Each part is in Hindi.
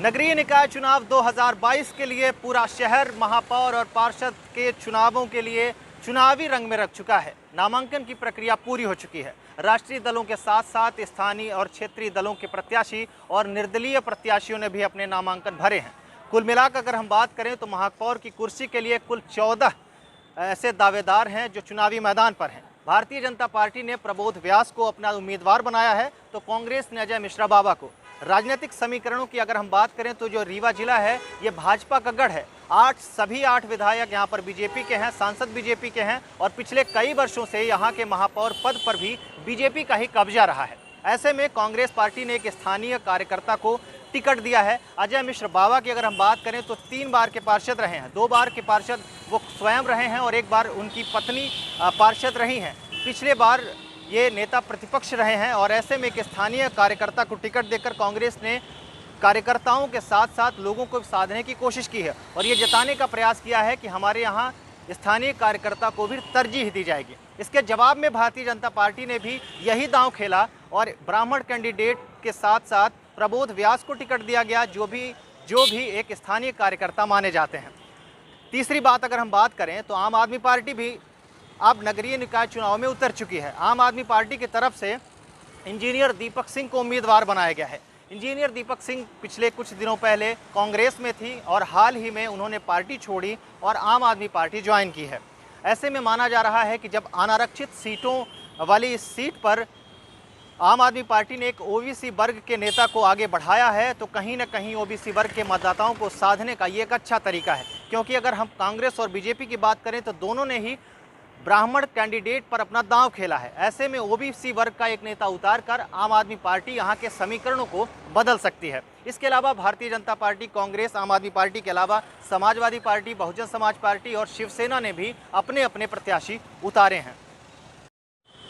नगरीय निकाय चुनाव 2022 के लिए पूरा शहर महापौर और पार्षद के चुनावों के लिए चुनावी रंग में रख चुका है। नामांकन की प्रक्रिया पूरी हो चुकी है। राष्ट्रीय दलों के साथ साथ स्थानीय और क्षेत्रीय दलों के प्रत्याशी और निर्दलीय प्रत्याशियों ने भी अपने नामांकन भरे हैं। कुल मिलाकर अगर हम बात करें तो महापौर की कुर्सी के लिए कुल 14 ऐसे दावेदार हैं जो चुनावी मैदान पर हैं। भारतीय जनता पार्टी ने प्रबोध व्यास को अपना उम्मीदवार बनाया है तो कांग्रेस ने अजय मिश्रा बाबा को। राजनीतिक समीकरणों की अगर हम बात करें तो जो रीवा जिला है ये भाजपा का गढ़ है। सभी 8 विधायक यहाँ पर बीजेपी के हैं, सांसद बीजेपी के हैं और पिछले कई वर्षों से यहाँ के महापौर पद पर भी बीजेपी का ही कब्जा रहा है। ऐसे में कांग्रेस पार्टी ने एक स्थानीय कार्यकर्ता को टिकट दिया है। अजय मिश्र बाबा की अगर हम बात करें तो 3 बार के पार्षद रहे हैं। 2 बार के पार्षद वो स्वयं रहे हैं और 1 बार उनकी पत्नी पार्षद रही हैं। पिछले बार ये नेता प्रतिपक्ष रहे हैं और ऐसे में एक स्थानीय कार्यकर्ता को टिकट देकर कांग्रेस ने कार्यकर्ताओं के साथ साथ लोगों को साधने की कोशिश की है और ये जताने का प्रयास किया है कि हमारे यहाँ स्थानीय कार्यकर्ता को भी तरजीह दी जाएगी। इसके जवाब में भारतीय जनता पार्टी ने भी यही दांव खेला और ब्राह्मण कैंडिडेट के साथ साथ प्रबोध व्यास को टिकट दिया गया जो भी एक स्थानीय कार्यकर्ता माने जाते हैं। तीसरी बात अगर हम बात करें तो आम आदमी पार्टी भी अब नगरीय निकाय चुनाव में उतर चुकी है। आम आदमी पार्टी की तरफ से इंजीनियर दीपक सिंह को उम्मीदवार बनाया गया है। इंजीनियर दीपक सिंह पिछले कुछ दिनों पहले कांग्रेस में थी और हाल ही में उन्होंने पार्टी छोड़ी और आम आदमी पार्टी ज्वाइन की है। ऐसे में माना जा रहा है कि जब अनारक्षित सीटों वाली इस सीट पर आम आदमी पार्टी ने एक ओबीसी वर्ग के नेता को आगे बढ़ाया है तो कहीं ना कहीं ओबीसी वर्ग के मतदाताओं को साधने का ये एक अच्छा तरीका है। क्योंकि अगर हम कांग्रेस और बीजेपी की बात करें तो दोनों ने ही ब्राह्मण कैंडिडेट पर अपना दांव खेला है। ऐसे में ओबीसी वर्ग का एक नेता उतार कर आम आदमी पार्टी यहाँ के समीकरणों को बदल सकती है। इसके अलावा भारतीय जनता पार्टी, कांग्रेस, आम आदमी पार्टी के अलावा समाजवादी पार्टी, बहुजन समाज पार्टी और शिवसेना ने भी अपने अपने प्रत्याशी उतारे हैं।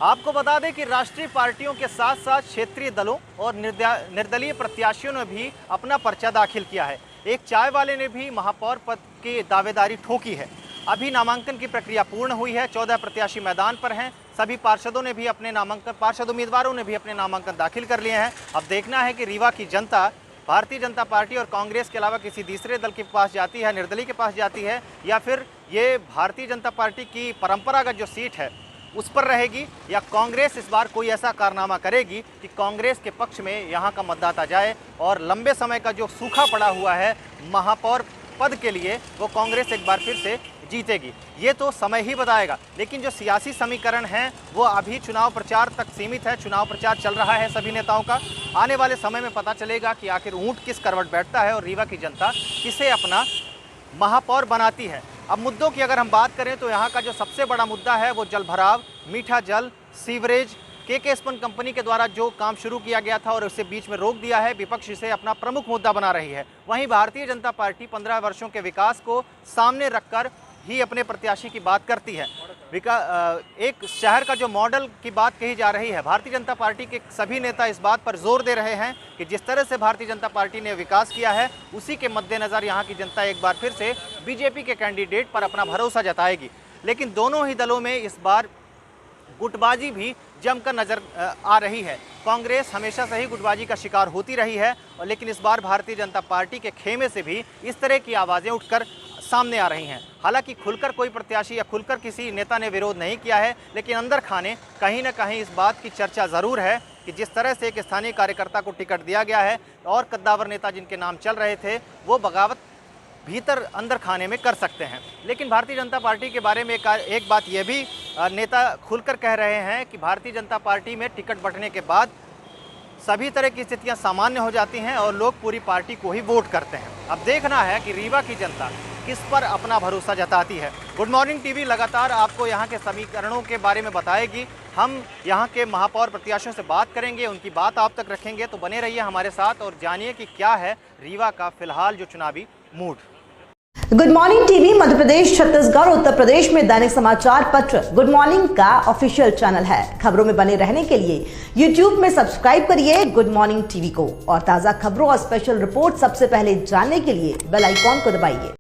आपको बता दें कि राष्ट्रीय पार्टियों के साथ साथ क्षेत्रीय दलों और निर्दलीय प्रत्याशियों ने भी अपना पर्चा दाखिल किया है। एक चाय वाले ने भी महापौर पद की दावेदारी ठोकी है। अभी नामांकन की प्रक्रिया पूर्ण हुई है। 14 प्रत्याशी मैदान पर हैं। सभी पार्षद उम्मीदवारों ने भी अपने नामांकन दाखिल कर लिए हैं। अब देखना है कि रीवा की जनता भारतीय जनता पार्टी और कांग्रेस के अलावा किसी तीसरे दल के पास जाती है, निर्दलीय के पास जाती है या फिर ये भारतीय जनता पार्टी की परंपरागत जो सीट है उस पर रहेगी या कांग्रेस इस बार कोई ऐसा कारनामा करेगी कि कांग्रेस के पक्ष में यहाँ का मतदाता जाए और लंबे समय का जो सूखा पड़ा हुआ है महापौर पद के लिए वो कांग्रेस एक बार फिर से जीतेगी। ये तो समय ही बताएगा। लेकिन जो सियासी समीकरण हैं वो अभी चुनाव प्रचार तक सीमित है। चुनाव प्रचार चल रहा है सभी नेताओं का। आने वाले समय में पता चलेगा कि आखिर ऊंट किस करवट बैठता है और रीवा की जनता किसे अपना महापौर बनाती है। अब मुद्दों की अगर हम बात करें तो यहाँ का जो सबसे बड़ा मुद्दा है वो जल भराव, मीठा जल, सीवरेज, के स्पन कंपनी के द्वारा जो काम शुरू किया गया था और उसे बीच में रोक दिया है। विपक्ष इसे अपना प्रमुख मुद्दा बना रही है। वहीं भारतीय जनता पार्टी 15 वर्षों के विकास को सामने रखकर ही अपने प्रत्याशी की बात करती है। एक शहर का जो मॉडल की बात कही जा रही है, भारतीय जनता पार्टी के सभी नेता इस बात पर जोर दे रहे हैं कि जिस तरह से भारतीय जनता पार्टी ने विकास किया है उसी के मद्देनज़र यहाँ की जनता एक बार फिर से बीजेपी के कैंडिडेट पर अपना भरोसा जताएगी। लेकिन दोनों ही दलों में इस बार गुटबाजी भी जमकर नजर आ रही है। कांग्रेस हमेशा से ही गुटबाजी का शिकार होती रही है और लेकिन इस बार भारतीय जनता पार्टी के खेमे से भी इस तरह की आवाज़ें उठकर सामने आ रही हैं। हालांकि खुलकर कोई प्रत्याशी या खुलकर किसी नेता ने विरोध नहीं किया है, लेकिन अंदर खाने कहीं ना कहीं इस बात की चर्चा ज़रूर है कि जिस तरह से एक स्थानीय कार्यकर्ता को टिकट दिया गया है और कद्दावर नेता जिनके नाम चल रहे थे वो बगावत भीतर अंदर खाने में कर सकते हैं। लेकिन भारतीय जनता पार्टी के बारे में एक बात यह भी नेता खुलकर कह रहे हैं कि भारतीय जनता पार्टी में टिकट बंटने के बाद सभी तरह की स्थितियां सामान्य हो जाती हैं और लोग पूरी पार्टी को ही वोट करते हैं। अब देखना है कि रीवा की जनता किस पर अपना भरोसा जताती है। गुड मॉर्निंग टीवी लगातार आपको यहाँ के समीकरणों के बारे में बताएगी। हम यहाँ के महापौर प्रत्याशियों से बात करेंगे, उनकी बात आप तक रखेंगे, तो बने रहिए हमारे साथ और जानिए कि क्या है रीवा का फिलहाल जो चुनावी mood. Good morning TV Madhya Pradesh, Chhattisgarh, Uttar Pradesh में दैनिक समाचार पत्र गुड मॉर्निंग का ऑफिशियल चैनल है। खबरों में बने रहने के लिए YouTube में सब्सक्राइब करिए गुड मॉर्निंग टीवी को और ताजा खबरों और स्पेशल रिपोर्ट सबसे पहले जानने के लिए बेल आइकॉन को दबाइए।